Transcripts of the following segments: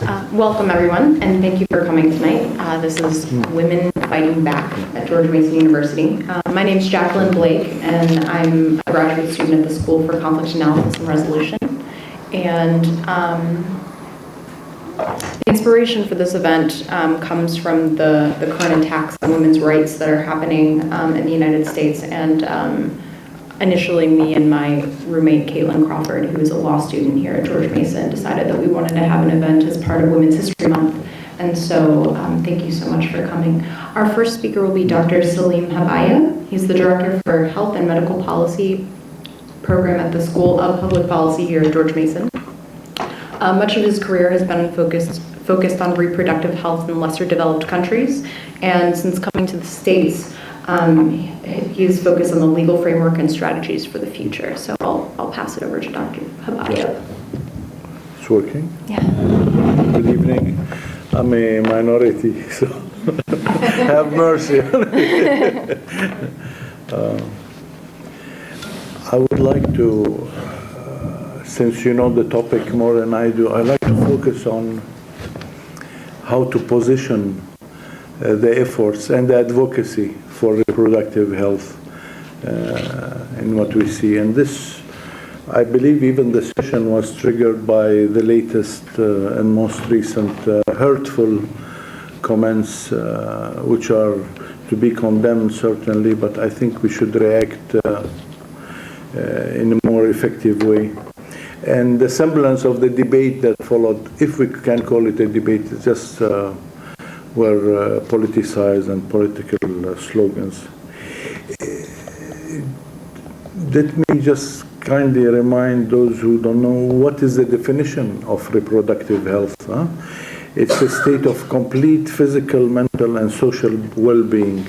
Welcome, everyone, and thank you for coming tonight. This is Women Fighting Back at George Mason University. My name is Jacqueline Blake, and I'm a graduate student at the School for Conflict Analysis and Resolution. And the inspiration for this event comes from the current attacks on women's rights that are happening in the United States. And initially, me and my roommate, Caitlin Crawford, who is a law student here at George Mason, decided that we wanted to have an event as part of Women's History Month. And so thank you so much for coming. Our first speaker will be Dr. Salim Habaya. He's the Director for Health and Medical Policy Program at the School of Public Policy here at George Mason. Much of his career has been focused on reproductive health in lesser developed countries. And since coming to the States, he is focused on the legal framework and strategies for the future. So I'll pass it over to Dr. Habaya. It's working? Yeah. Good evening. I'm a minority, so have mercy on me. I would like to, since you know the topic more than I do, I'd like to focus on how to position the efforts and the advocacy for reproductive health in what we see. And this, I believe even the session was triggered by the latest and most recent hurtful comments, which are to be condemned certainly, but I think we should react in a more effective way. And the semblance of the debate that followed, if we can call it a debate, just were politicized and political slogans. Let me just kindly remind those who don't know what is the definition of reproductive health. It's a state of complete physical, mental, and social well-being,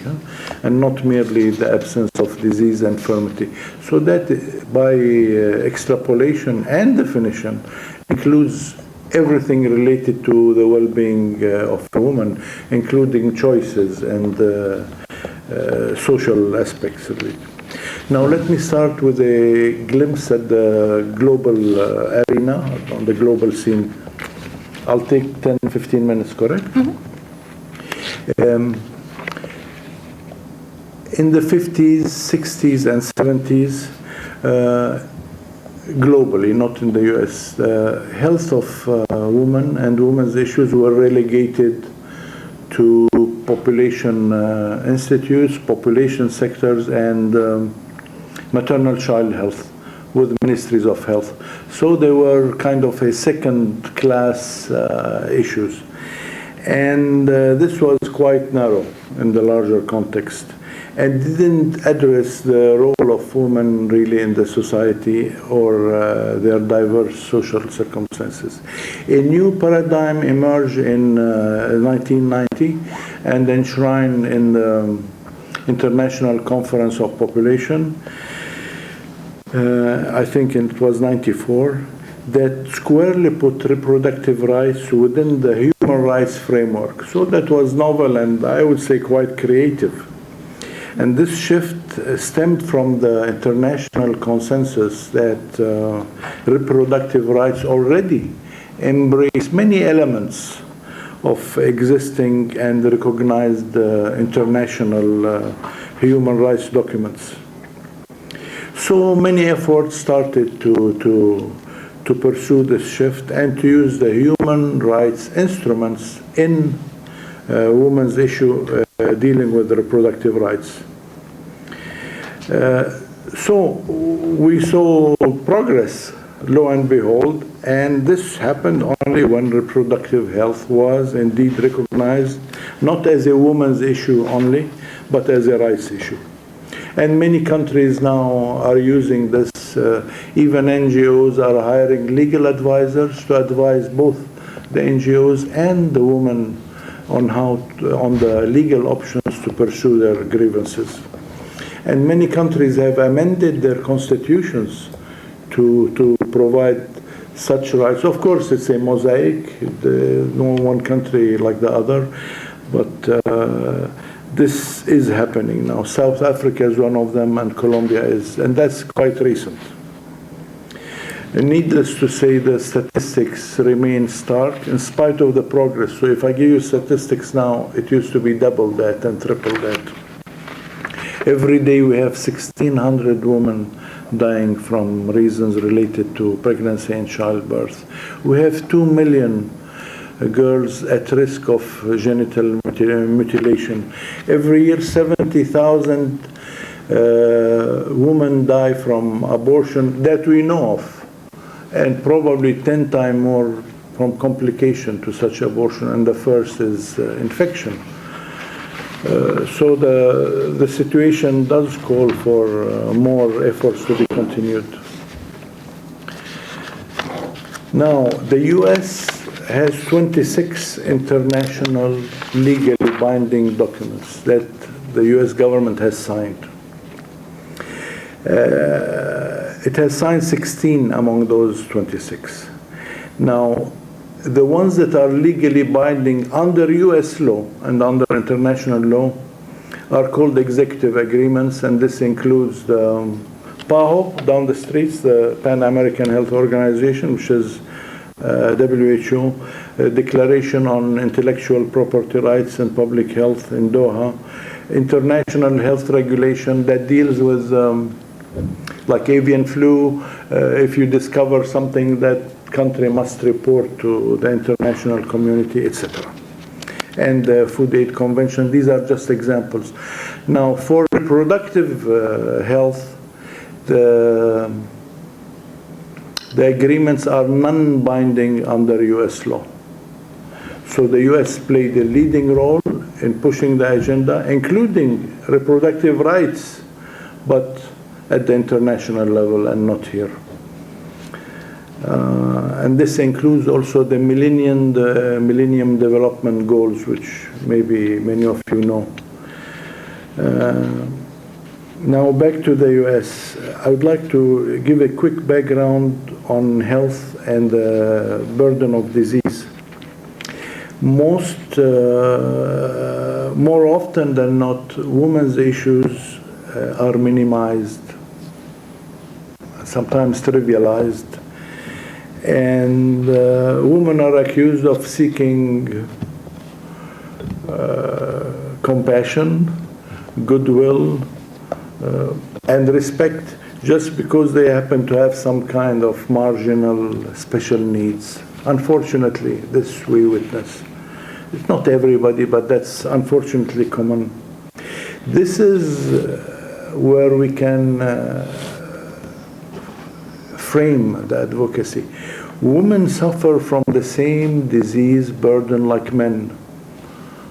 and not merely the absence of disease and infirmity. So that, by extrapolation and definition, includes everything related to the well-being of a woman, including choices and social aspects of it. Now let me start with a glimpse at the global arena, on the global scene. I'll take 10, 15 minutes, correct? Mm-hmm. In the 50s, 60s, and 70s, globally, not in the US, the health of women and women's issues were relegated to population institutes, population sectors, and maternal child health with ministries of health. So they were kind of a second-class issues. And this was quite narrow in the larger context, and didn't address the role of women really in the society or their diverse social circumstances. A new paradigm emerged in 1990 and enshrined in the International Conference of Population, I think it was 94, that squarely put reproductive rights within the human rights framework. So that was novel and I would say quite creative. And this shift stemmed from the international consensus that reproductive rights already embrace many elements of existing and recognized international human rights documents. So many efforts started to pursue this shift and to use the human rights instruments in women's issue dealing with reproductive rights. So we saw progress, lo and behold, and this happened only when reproductive health was indeed recognized, not as a woman's issue only, but as a rights issue. And many countries now are using this. Even NGOs are hiring legal advisors to advise both the NGOs and the women on on the legal options to pursue their grievances. And many countries have amended their constitutions to provide such rights. Of course, it's a mosaic, no one country like the other, but this is happening now. South Africa is one of them, and Colombia is, and that's quite recent. Needless to say, the statistics remain stark in spite of the progress. So if I give you statistics now, it used to be double that and triple that. Every day we have 1,600 women dying from reasons related to pregnancy and childbirth. We have 2 million girls at risk of genital mutilation. Every year, 70,000 women die from abortion that we know of, and probably 10 times more from complication to such abortion, and the first is infection. So the situation does call for more efforts to be continued. Now, the U.S. has 26 international legally binding documents that the U.S. government has signed. It has signed 16 among those 26. Now, the ones that are legally binding under U.S. law and under international law are called executive agreements, and this includes the PAHO down the streets, the Pan American Health Organization, which is WHO, Declaration on Intellectual Property Rights and Public Health in Doha, international health regulation that deals with like avian flu. If you discover something, that country must report to the international community, etc. And the Food Aid Convention, these are just examples. Now, for reproductive health, the agreements are non-binding under U.S. law. So the U.S. played a leading role in pushing the agenda, including reproductive rights, but at the international level and not here. And this includes also the Millennium Development Goals, which maybe many of you know. Now back to the U.S. I would like to give a quick background on health and the burden of disease. More often than not, women's issues are minimized, sometimes trivialized, and women are accused of seeking compassion, goodwill, and respect just because they happen to have some kind of marginal special needs. Unfortunately, this we witness. It's not everybody, but that's unfortunately common. This is where we can frame the advocacy. Women suffer from the same disease burden like men.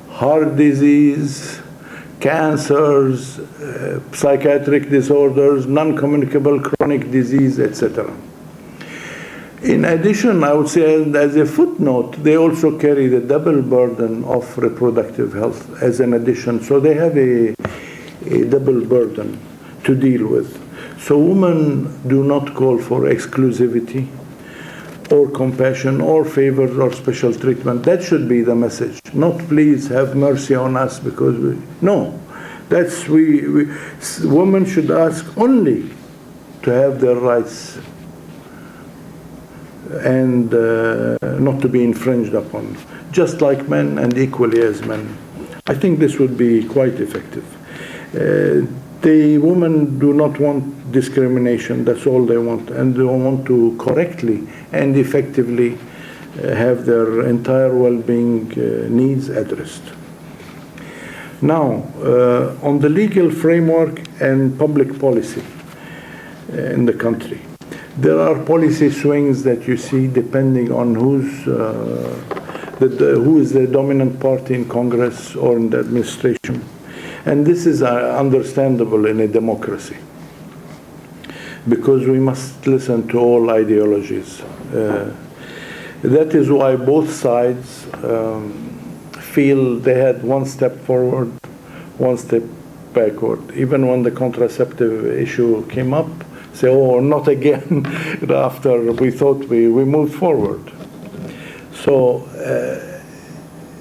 Heart disease, cancers, psychiatric disorders, non-communicable chronic disease, etc. In addition, I would say as a footnote, they also carry the double burden of reproductive health as an addition. So they have a double burden to deal with. So women do not call for exclusivity or compassion or favors or special treatment. That should be the message. Not please have mercy on us because we, no. That's women should ask only to have their rights and not to be infringed upon, just like men and equally as men. I think this would be quite effective. The women do not want discrimination, that's all they want, and they want to correctly and effectively have their entire well-being needs addressed. Now, on the legal framework and public policy in the country, there are policy swings that you see depending on who is the dominant party in Congress or in the administration. And this is understandable in a democracy because we must listen to all ideologies. That is why both sides feel they had one step forward, one step backward. Even when the contraceptive issue came up, say, oh, not again, after we thought we moved forward. So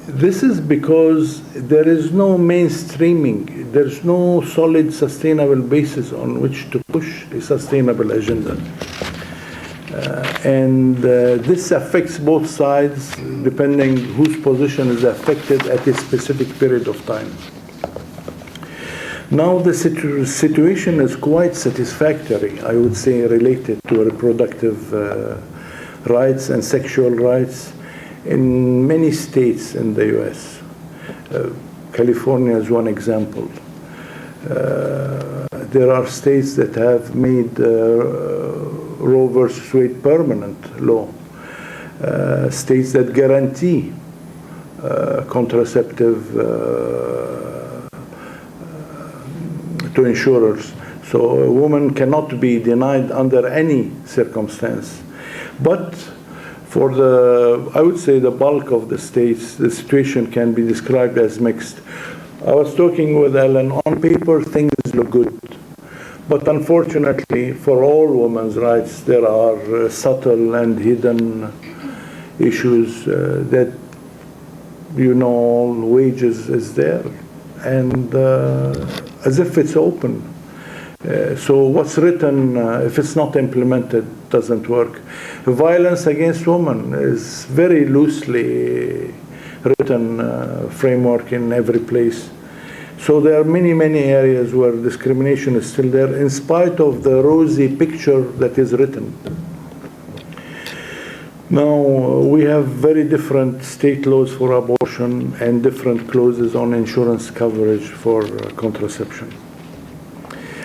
this is because there is no mainstreaming, there's no solid, sustainable basis on which to push a sustainable agenda. This affects both sides depending whose position is affected at a specific period of time. Now the situation is quite satisfactory, I would say, related to reproductive rights and sexual rights in many states in the US. California is one example. There are states that have made Roe versus Wade permanent law. States that guarantee contraceptive to insurers. So a woman cannot be denied under any circumstance. But for I would say the bulk of the states, the situation can be described as mixed. I was talking with Ellen, on paper things look good. But unfortunately, for all women's rights, there are subtle and hidden issues that, wages is there. And as if it's open. So what's written, if it's not implemented, doesn't work. Violence against women is very loosely written framework in every place. So there are many, many areas where discrimination is still there, in spite of the rosy picture that is written. Now, we have very different state laws for abortion and different clauses on insurance coverage for contraception.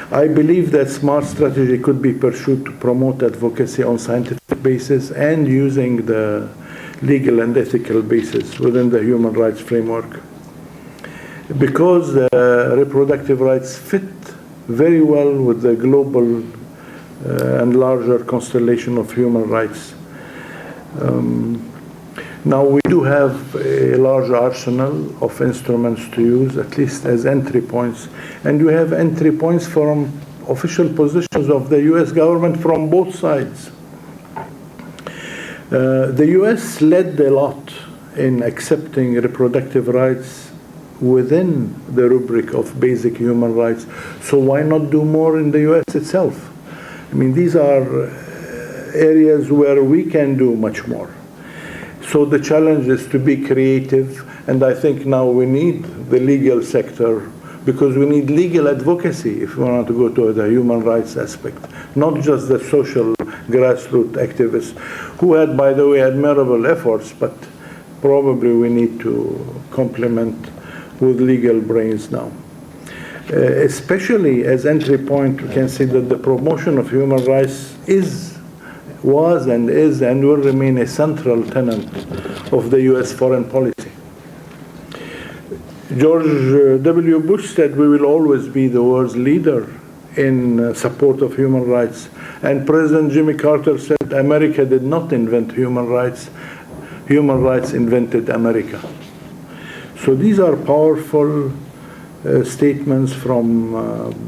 I believe that smart strategy could be pursued to promote advocacy on scientific basis and using the legal and ethical basis within the human rights framework. Because reproductive rights fit very well with the global and larger constellation of human rights. Now we do have a large arsenal of instruments to use, at least as entry points, and we have entry points from official positions of the US government from both sides. The US led a lot in accepting reproductive rights within the rubric of basic human rights, so why not do more in the US itself? I mean, these are areas where we can do much more. So the challenge is to be creative, and I think now we need the legal sector, because we need legal advocacy if we want to go to the human rights aspect, not just the social grassroots activists, who had, by the way, admirable efforts, but probably we need to complement with legal brains now. Especially as entry point, we can see that the promotion of human rights was and is and will remain a central tenet of the US foreign policy. George W. Bush said we will always be the world's leader in support of human rights. And President Jimmy Carter said America did not invent human rights invented America. So these are powerful statements from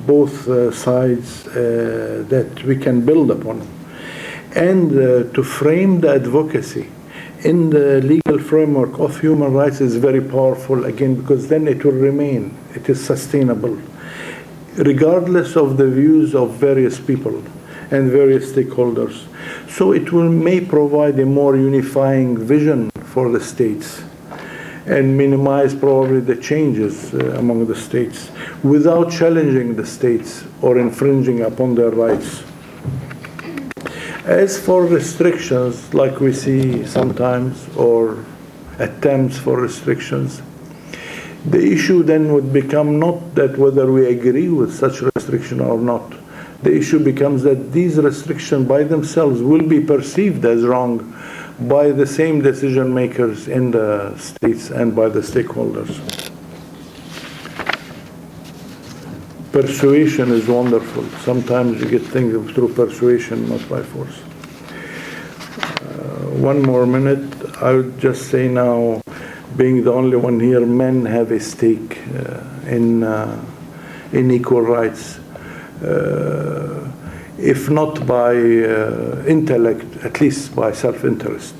both sides that we can build upon. And to frame the advocacy in the legal framework of human rights is very powerful, again, because then it will remain, it is sustainable, regardless of the views of various people and various stakeholders. So it may provide a more unifying vision for the states and minimize probably the changes among the states without challenging the states or infringing upon their rights. As for restrictions, like we see sometimes, or attempts for restrictions, the issue then would become not that whether we agree with such restriction or not. The issue becomes that these restrictions by themselves will be perceived as wrong by the same decision makers in the states and by the stakeholders. Persuasion is wonderful. Sometimes you get things through persuasion, not by force. One more minute. I would just say now, being the only one here, men have a stake in equal rights. If not by intellect, at least by self-interest.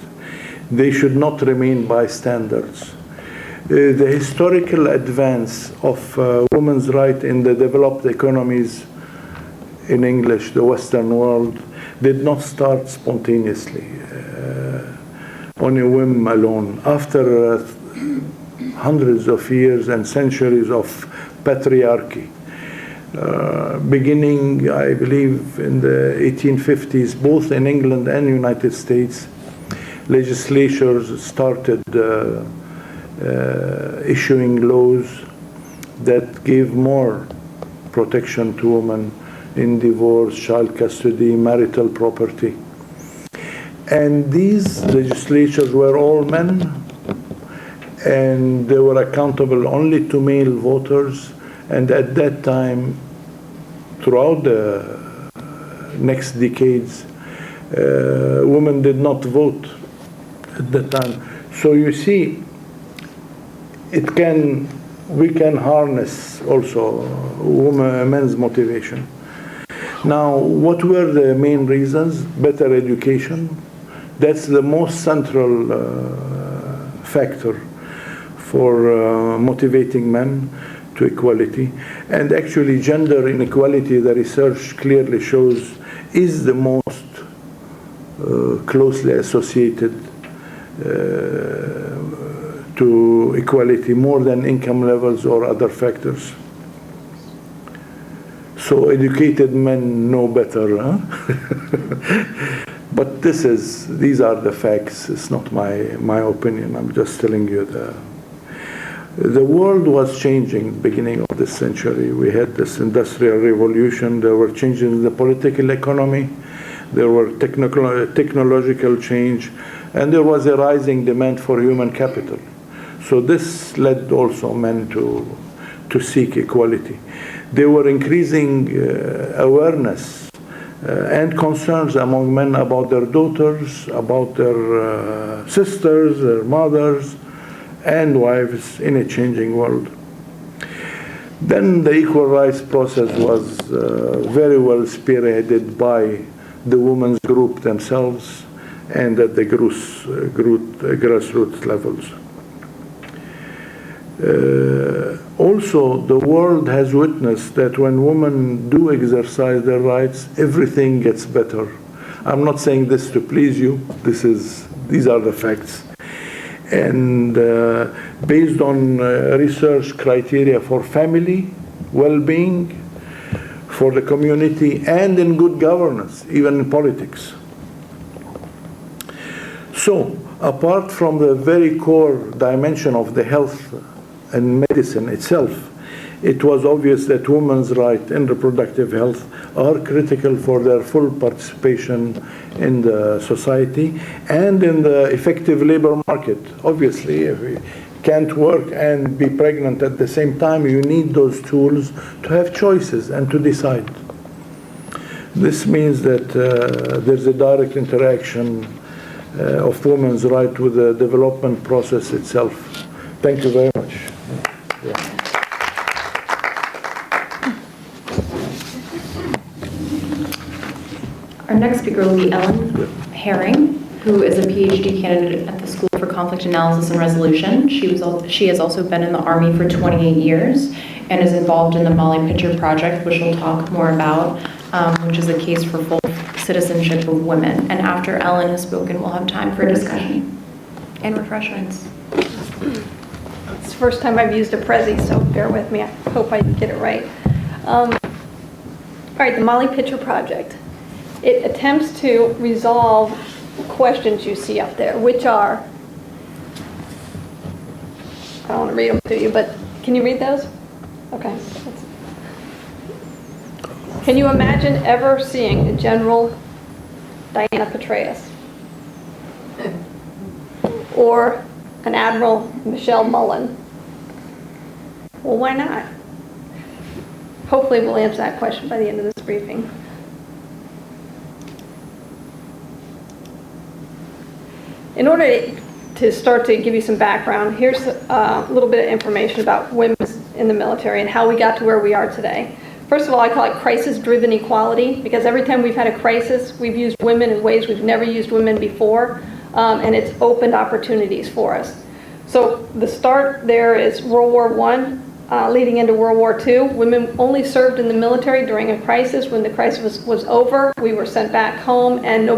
They should not remain bystanders. The historical advance of women's rights in the developed economies, in English, the Western world, did not start spontaneously, on a whim alone. After hundreds of years and centuries of patriarchy, beginning, I believe, in the 1850s, both in England and United States, legislatures started issuing laws that gave more protection to women in divorce, child custody, marital property. And these legislatures were all men, and they were accountable only to male voters. And at that time, throughout the next decades, women did not vote at that time. So you see, we can harness also men's motivation. Now, what were the main reasons? Better education. That's the most central factor for motivating men to equality. And actually, gender inequality, the research clearly shows, is the most closely associated to equality, more than income levels or other factors. So educated men know better, huh? But these are the facts. It's not my opinion. I'm just telling you the world was changing beginning of this century. We had this industrial revolution. There were changes in the political economy. There were technological change, and there was a rising demand for human capital. So this led also men to seek equality. There were increasing awareness and concerns among men about their daughters, about their sisters, their mothers, and wives in a changing world. Then the equal rights process was very well spearheaded by the women's group themselves and at the grassroots levels. Also, the world has witnessed that when women do exercise their rights, everything gets better. I'm not saying this to please you. These are the facts. And based on research criteria for family well-being, for the community, and in good governance, even in politics. So, apart from the very core dimension of the health and medicine itself, it was obvious that women's rights in reproductive health are critical for their full participation in the society and in the effective labor market. Obviously, if we can't work and be pregnant at the same time, you need those tools to have choices and to decide. This means that there's a direct interaction of women's right with the development process itself. Thank you very much. Yeah. Our next speaker will be Ellen Herring, who is a PhD candidate at the School for Conflict Analysis and Resolution. She has also been in the Army for 28 years and is involved in the Molly Pitcher Project, which we'll talk more about, which is a case for full citizenship of women. And after Ellen has spoken, we'll have time for discussion and refreshments. It's the first time I've used a Prezi, so bear with me. I hope I get it right. All right, the Molly Pitcher Project. It attempts to resolve questions you see up there, which are, I don't want to read them to you, but can you read those? Okay. Can you imagine ever seeing the General Diana Petraeus? Or an Admiral Michelle Mullen? Well, why not? Hopefully we'll answer that question by the end of this briefing. In order to start to give you some background, here's a little bit of information about women in the military and how we got to where we are today. First of all, I call it crisis-driven equality, because every time we've had a crisis, we've used women in ways we've never used women before, and it's opened opportunities for us. So the start there is World War I. leading into World War II. Women only served in the military during a crisis. When the crisis was over, we were sent back home, and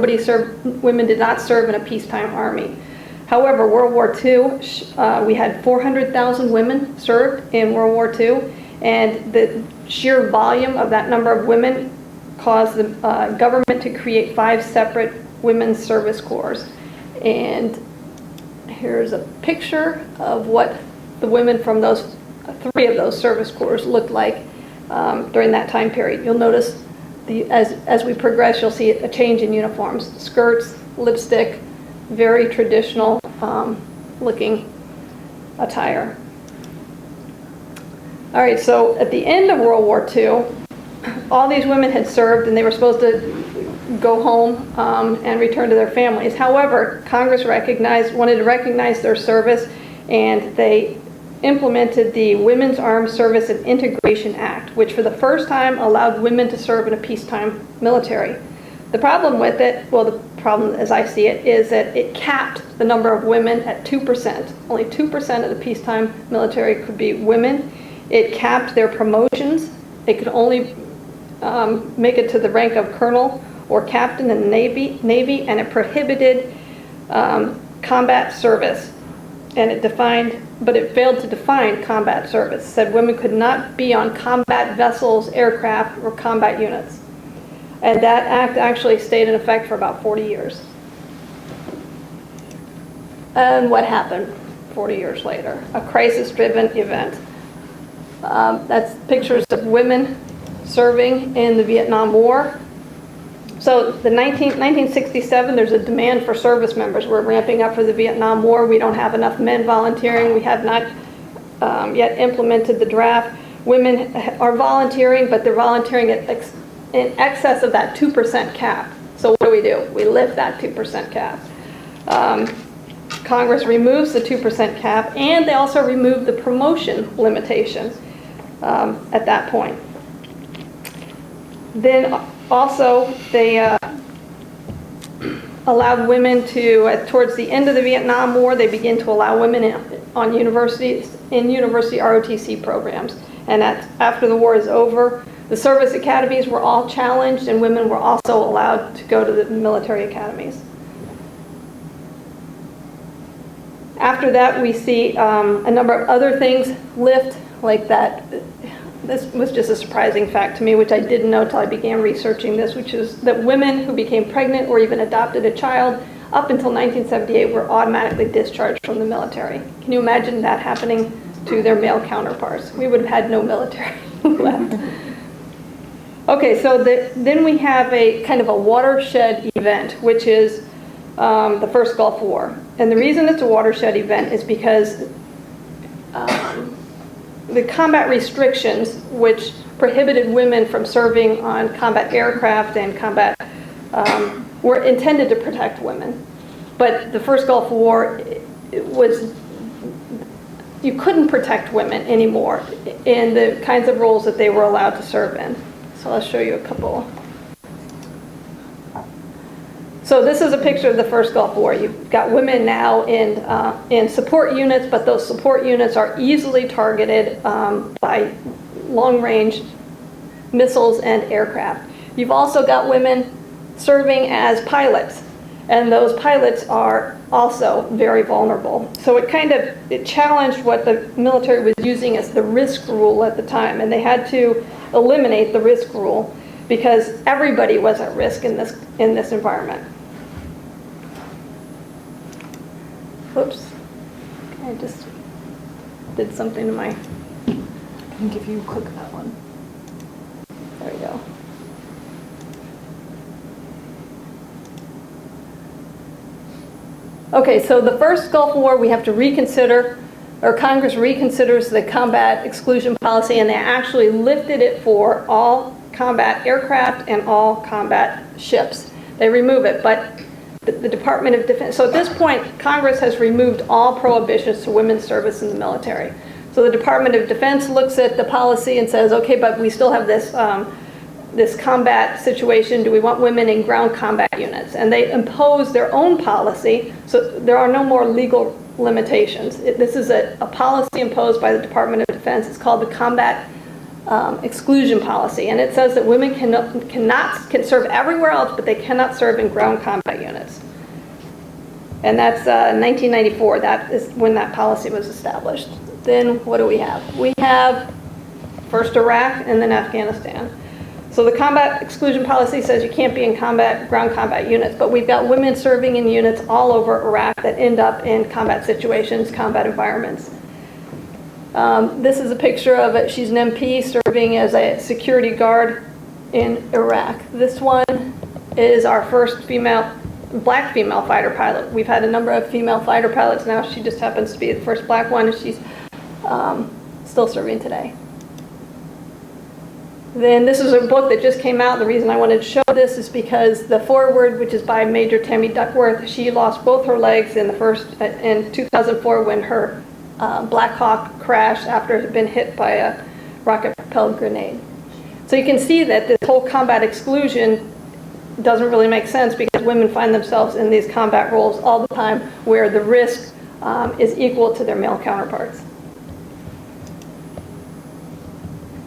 women did not serve in a peacetime army. However, World War II, we had 400,000 women served in World War II, and the sheer volume of that number of women caused the government to create 5 separate women's service corps. And here's a picture of what the women from those 3 of those service corps looked like during that time period. You'll notice as we progress, you'll see a change in uniforms: skirts, lipstick, very traditional looking attire. All right, so at the end of World War II, all these women had served and they were supposed to go home and return to their families. However, Congress wanted to recognize their service, and they implemented the Women's Armed Service and Integration Act, which for the first time allowed women to serve in a peacetime military. The problem with it, well, the problem as I see it, is that it capped the number of women at 2%. Only 2% of the peacetime military could be women. It capped their promotions. They could only make it to the rank of colonel or captain in the Navy, and it prohibited combat service. And but it failed to define combat service. It said women could not be on combat vessels, aircraft, or combat units. And that act actually stayed in effect for about 40 years. And what happened 40 years later? A crisis-driven event. That's pictures of women serving in the Vietnam War. So the 1967, there's a demand for service members. We're ramping up for the Vietnam War. We don't have enough men volunteering. We have not yet implemented the draft. Women are volunteering, but they're volunteering in excess of that 2% cap. So what do? We lift that 2% cap. Congress removes the 2% cap, and they also remove the promotion limitation at that point. Then also, they allowed women to, towards the end of the Vietnam War, they began to allow women in university ROTC programs. And after the war is over, the service academies were all challenged, and women were also allowed to go to the military academies. After that, we see a number of other things lift, like that. This was just a surprising fact to me, which I didn't know till I began researching this, which is that women who became pregnant or even adopted a child up until 1978 were automatically discharged from the military. Can you imagine that happening to their male counterparts? We would have had no military left. Okay, so then we have a kind of a watershed event, which is the first Gulf War. And the reason it's a watershed event is because the combat restrictions, which prohibited women from serving on combat aircraft and combat, were intended to protect women. But the first Gulf War, you couldn't protect women anymore in the kinds of roles that they were allowed to serve in. So I'll show you a couple. So this is a picture of the first Gulf War. You've got women now in support units, but those support units are easily targeted by long-range missiles and aircraft. You've also got women serving as pilots, and those pilots are also very vulnerable. So it challenged what the military was using as the risk rule at the time, and they had to eliminate the risk rule because everybody was at risk in this environment. Oops, I just did something to my, I think if you click that one. There we go. Okay, so the first Gulf War we have to reconsider, or Congress reconsiders the combat exclusion policy, and they actually lifted it for all combat aircraft and all combat ships. They remove it, but the Department of Defense, so at this point, Congress has removed all prohibitions to women's service in the military. So the Department of Defense looks at the policy and says, okay, but we still have this this combat situation. Do we want women in ground combat units? And they impose their own policy, so there are no more legal limitations. This is a policy imposed by the Department of Defense. It's called the Combat Exclusion Policy, and it says that women can serve everywhere else, but they cannot serve in ground combat units. And that's 1994. That is when that policy was established. Then what do we have? We have first Iraq and then Afghanistan. So the combat exclusion policy says you can't be in ground combat units, but we've got women serving in units all over Iraq that end up in combat situations, combat environments. This is a picture of it. She's an MP serving as a security guard in Iraq. This one is our first black female fighter pilot. We've had a number of female fighter pilots now. She just happens to be the first black one, and she's still serving today. Then this is a book that just came out. The reason I wanted to show this is because the foreword, which is by Major Tammy Duckworth, she lost both her legs in 2004 when her Black Hawk crashed after it had been hit by a rocket-propelled grenade. So you can see that this whole combat exclusion doesn't really make sense because women find themselves in these combat roles all the time where the risk is equal to their male counterparts.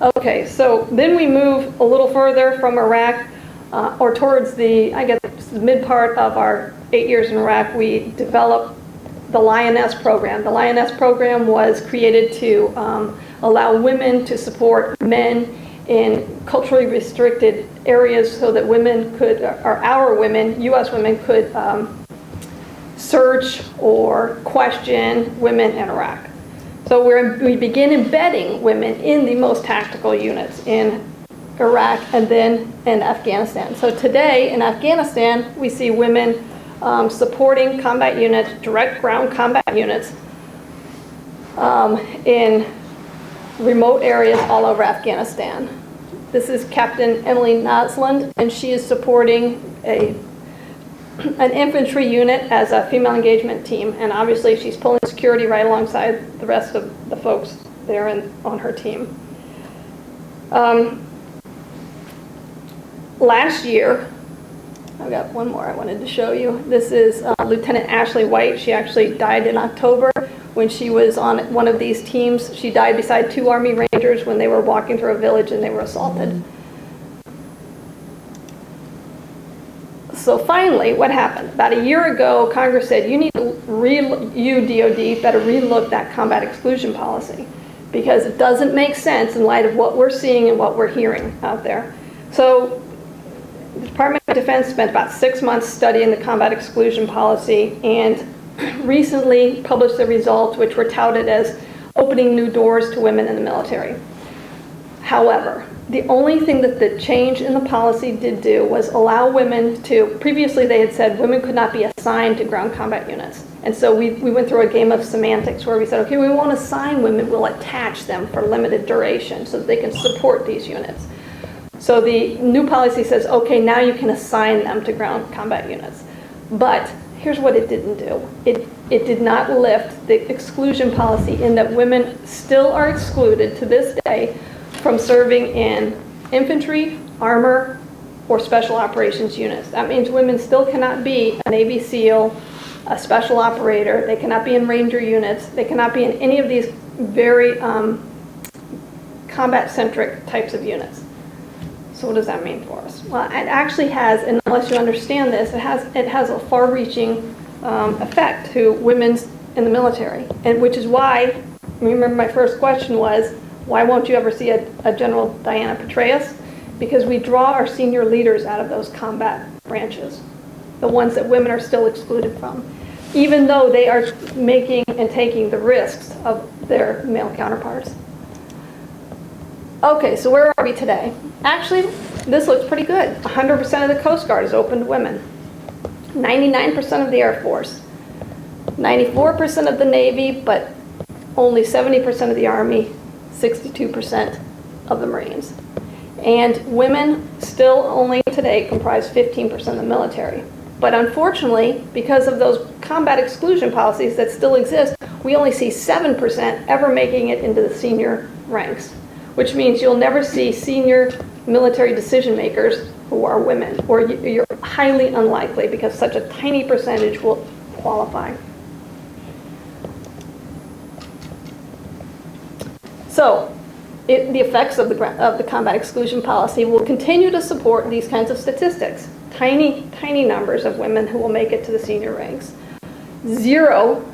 Okay, so then we move a little further from Iraq, or towards the mid part of our 8 years in Iraq. We developed the Lioness program. The Lioness program was created to allow women to support men in culturally restricted areas so that women could, or our women, U.S. women could search or question women in Iraq. So we begin embedding women in the most tactical units in Iraq and then in Afghanistan. So today in Afghanistan, we see women supporting combat units, direct ground combat units in remote areas all over Afghanistan. This is Captain Emily Nosland, and she is supporting an infantry unit as a female engagement team, and obviously she's pulling security right alongside the rest of the folks there on her team. Last year, I've got one more I wanted to show you. This is Lieutenant Ashley White. She actually died in October when she was on one of these teams. She died beside 2 Army Rangers when they were walking through a village and they were assaulted. So finally, what happened? About a year ago, Congress said, you DOD better relook that combat exclusion policy because it doesn't make sense in light of what we're seeing and what we're hearing out there. So the Department of Defense spent about 6 months studying the combat exclusion policy and recently published the results, which were touted as opening new doors to women in the military. However, the only thing that the change in the policy did do was allow women to, previously they had said women could not be assigned to ground combat units. And so we went through a game of semantics where we said, okay, we won't assign women, we'll attach them for limited duration so that they can support these units. So the new policy says, okay, now you can assign them to ground combat units. But here's what it didn't do. It did not lift the exclusion policy in that women still are excluded to this day from serving in infantry, armor, or special operations units. That means women still cannot be a Navy SEAL, a special operator. They cannot be in Ranger units. They cannot be in any of these very combat-centric types of units. So what does that mean for us? Well, it actually has, and unless you understand this, it has a far-reaching effect to women in the military, and which is why, remember my first question was, why won't you ever see a General Diana Petraeus? Because we draw our senior leaders out of those combat branches, the ones that women are still excluded from, even though they are making and taking the risks of their male counterparts. Okay, so where are we today? Actually, this looks pretty good. 100% of the Coast Guard is open to women, 99% of the Air Force, 94% of the Navy, but only 70% of the Army, 62% of the Marines. And women still only today comprise 15% of the military. But unfortunately, because of those combat exclusion policies that still exist, we only see 7% ever making it into the senior ranks, which means you'll never see senior military decision makers who are women, or you're highly unlikely because such a tiny percentage will qualify. So the effects of the combat exclusion policy will continue to support these kinds of statistics. Tiny, tiny numbers of women who will make it to the senior ranks. Zero,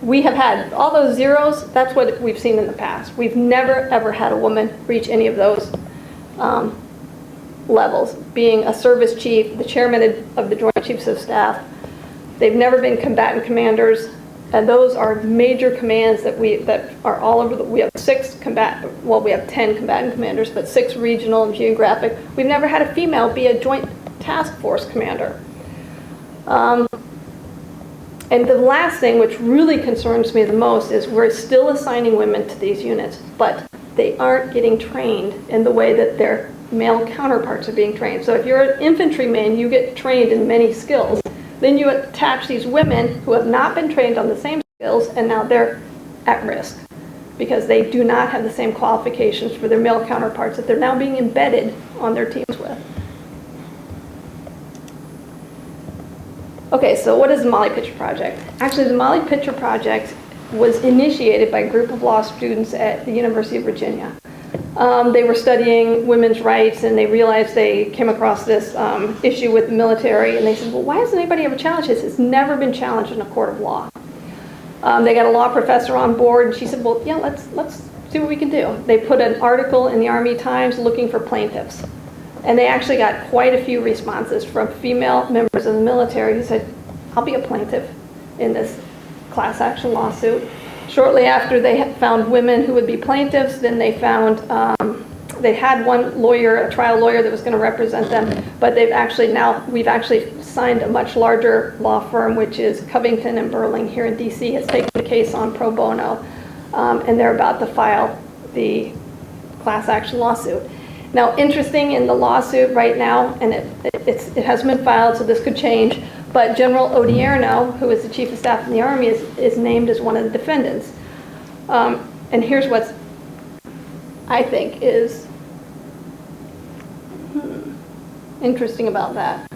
we have had all those zeros, that's what we've seen in the past. We've never, ever had a woman reach any of those levels. Being a service chief, the chairman of the Joint Chiefs of Staff, they've never been combatant commanders, and those are major commands that are all over we have 10 combatant commanders, but 6 regional and geographic. We've never had a female be a joint task force commander. And the last thing, which really concerns me the most, is we're still assigning women to these units, but they aren't getting trained in the way that their male counterparts are being trained. So if you're an infantryman, you get trained in many skills. Then you attach these women who have not been trained on the same skills, and now they're at risk because they do not have the same qualifications for their male counterparts that they're now being embedded on their teams with. Okay, so what is the Molly Pitcher Project? Actually, the Molly Pitcher Project was initiated by a group of law students at the University of Virginia. They were studying women's rights, and they realized they came across this issue with the military, and they said, well, why hasn't anybody ever challenged this? It's never been challenged in a court of law. They got a law professor on board, and she said, well, yeah, let's see what we can do. They put an article in the Army Times looking for plaintiffs. And they actually got quite a few responses from female members of the military who said, I'll be a plaintiff in this class action lawsuit. Shortly after they had found women who would be plaintiffs, then they found, they had one lawyer, a trial lawyer that was going to represent them, but we've actually signed a much larger law firm, which is Covington and Burling here in DC, has taken the case on pro bono, and they're about to file the class action lawsuit. Now, interesting in the lawsuit right now, and it hasn't been filed, so this could change, but General Odierno, who is the Chief of Staff in the Army, is named as one of the defendants. And here's what I think is interesting about that.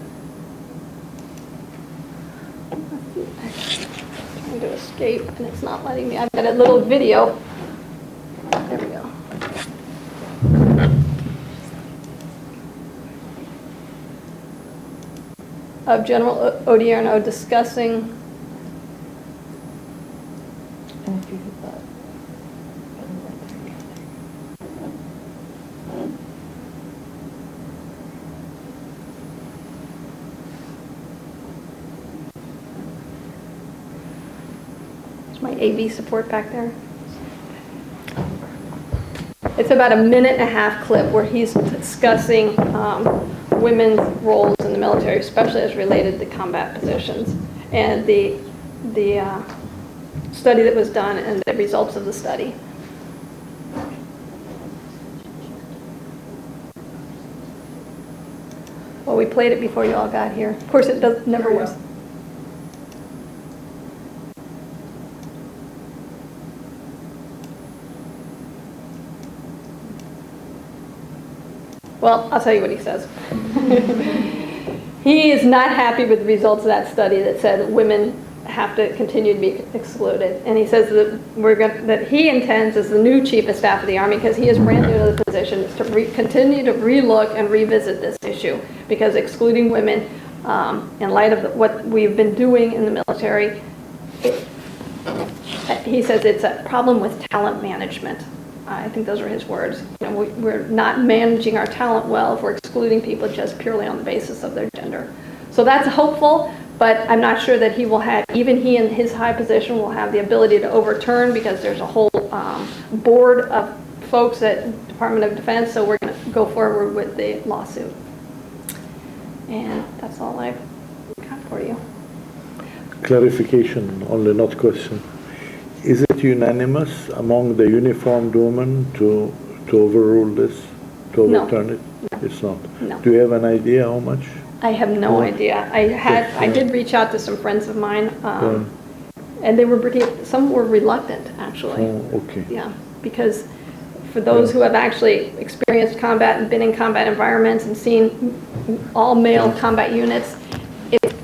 I'm trying to escape, and it's not letting me. I've got a little video. There we go. Of General Odierno discussing is my AV support back there? It's about a 1.5-minute clip where he's discussing women's roles in the military, especially as related to combat positions, and the study that was done and the results of the study. Well, we played it before you all got here. Of course, it never was. Well, I'll tell you what he says. He is not happy with the results of that study that said women have to continue to be excluded. And he says that that he intends, as the new Chief of Staff of the Army, because he is brand new to the position, is to continue to relook and revisit this issue, because excluding women, in light of what we've been doing in the military, he says it's a problem with talent management. I think those are his words. You know, we're not managing our talent well if we're excluding people just purely on the basis of their gender. So that's hopeful, but I'm not sure that he will have, even he in his high position will have the ability to overturn, because there's a whole board of folks at Department of Defense, so we're going to go forward with the lawsuit. And that's all I've got for you. Clarification, only not question. Is it unanimous among the uniformed women to overrule this, to overturn it? No. It's not? No. Do you have an idea how much? I have no idea. I did reach out to some friends of mine, and they were some were reluctant, actually. Oh, okay. Yeah, because for those who have actually experienced combat and been in combat environments and seen all male combat units,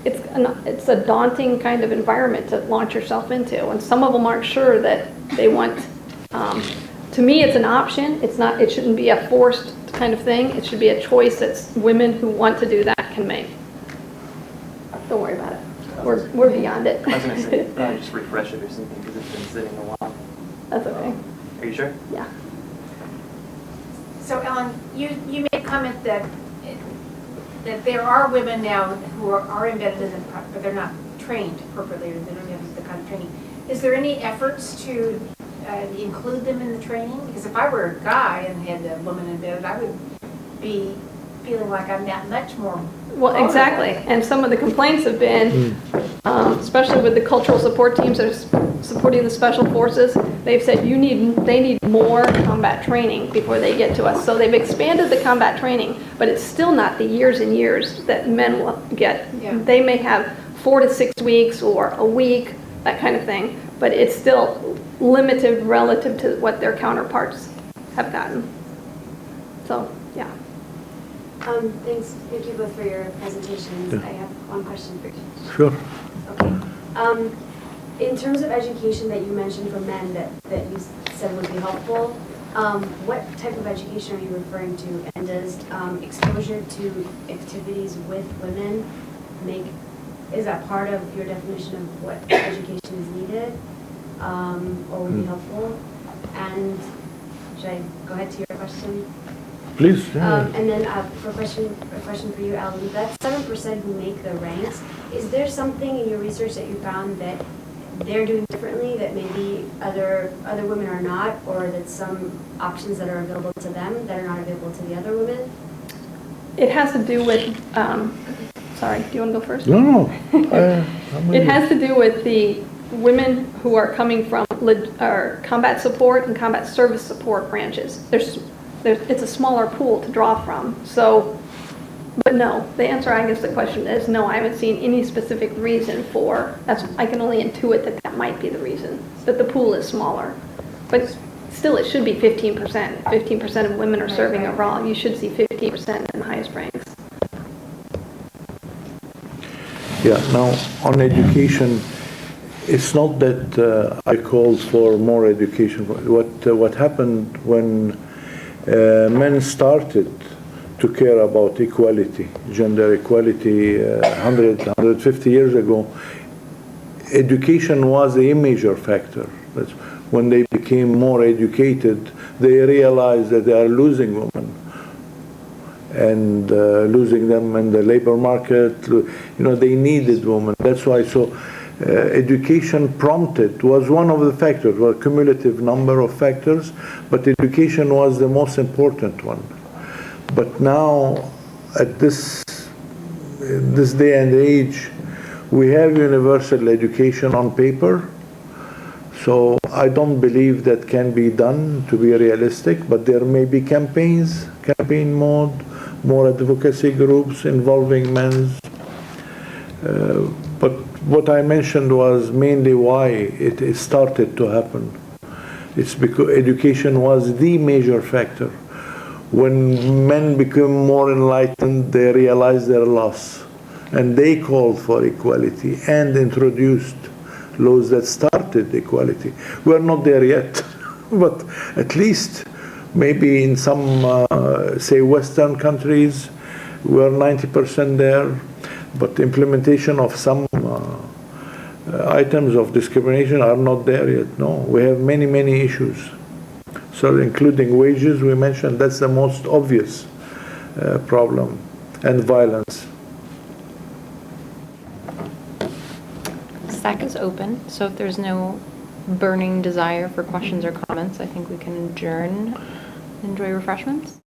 it's a daunting kind of environment to launch yourself into, and some of them aren't sure that they want to me, it's an option. It's not, it shouldn't be a forced kind of thing. It should be a choice that women who want to do that can make. Don't worry about it. We're beyond it. I was going to say, probably just refresh it or something because it's been sitting a while. That's okay. Are you sure? Yeah. So Ellen, you made a comment that there are women now who are embedded in the, but they're not trained appropriately, or they don't have the kind of training. Is there any efforts to include them in the training? Because if I were a guy and had a woman embedded, I would be feeling like I'm that much more. Well, exactly. And some of the complaints have been, especially with the cultural support teams that are supporting the special forces, they've said they need more combat training before they get to us. So they've expanded the combat training, but it's still not the years and years that men will get. Yeah. They may have 4 to 6 weeks or a week, that kind of thing, but it's still limited relative to what their counterparts have gotten. So, yeah. Thanks. Thank you both for your presentations. Yeah. I have one question for you. Sure. Okay. In terms of education that you mentioned for men that you said would be helpful, what type of education are you referring to? And does exposure to activities with women is that part of your definition of what education is needed or would be helpful? And should I go ahead to your question? Please. And then a question for you, Alan. That 7% who make the ranks, is there something in your research that you found that they're doing differently that maybe other women are not, or that some options that are available to them that are not available to the other women? It has to do with, sorry, do you want to go first? No. It has to do with the women who are coming from combat support and combat service support branches. It's a smaller pool to draw from. So, but no, the answer, I guess the question is no, I haven't seen any specific reason for, I can only intuit that might be the reason, that the pool is smaller. But still, it should be 15%. 15% of women are serving overall. You should see 15% in the highest ranks. Yeah, now on education, it's not that I called for more education. What happened when men started to care about equality, gender equality, 150 years ago, education was a major factor. That's when they became more educated, they realized that they are losing women and losing them in the labor market. They needed women. That's why. So education was one of the factors, was a cumulative number of factors, but education was the most important one. But now, at this day and age, we have universal education on paper, so I don't believe that can be done to be realistic, but there may be campaign mode, more advocacy groups involving men. But what I mentioned was mainly why it started to happen. It's because education was the major factor. When men became more enlightened, they realized their loss. And they called for equality and introduced laws that started equality. We're not there yet, but at least maybe in some, say, Western countries, we're 90% there. But the implementation of some items of discrimination are not there yet. No, we have many, many issues. So including wages, we mentioned, that's the most obvious problem, and violence. SAC is open, so if there's no burning desire for questions or comments, I think we can adjourn. Enjoy refreshments.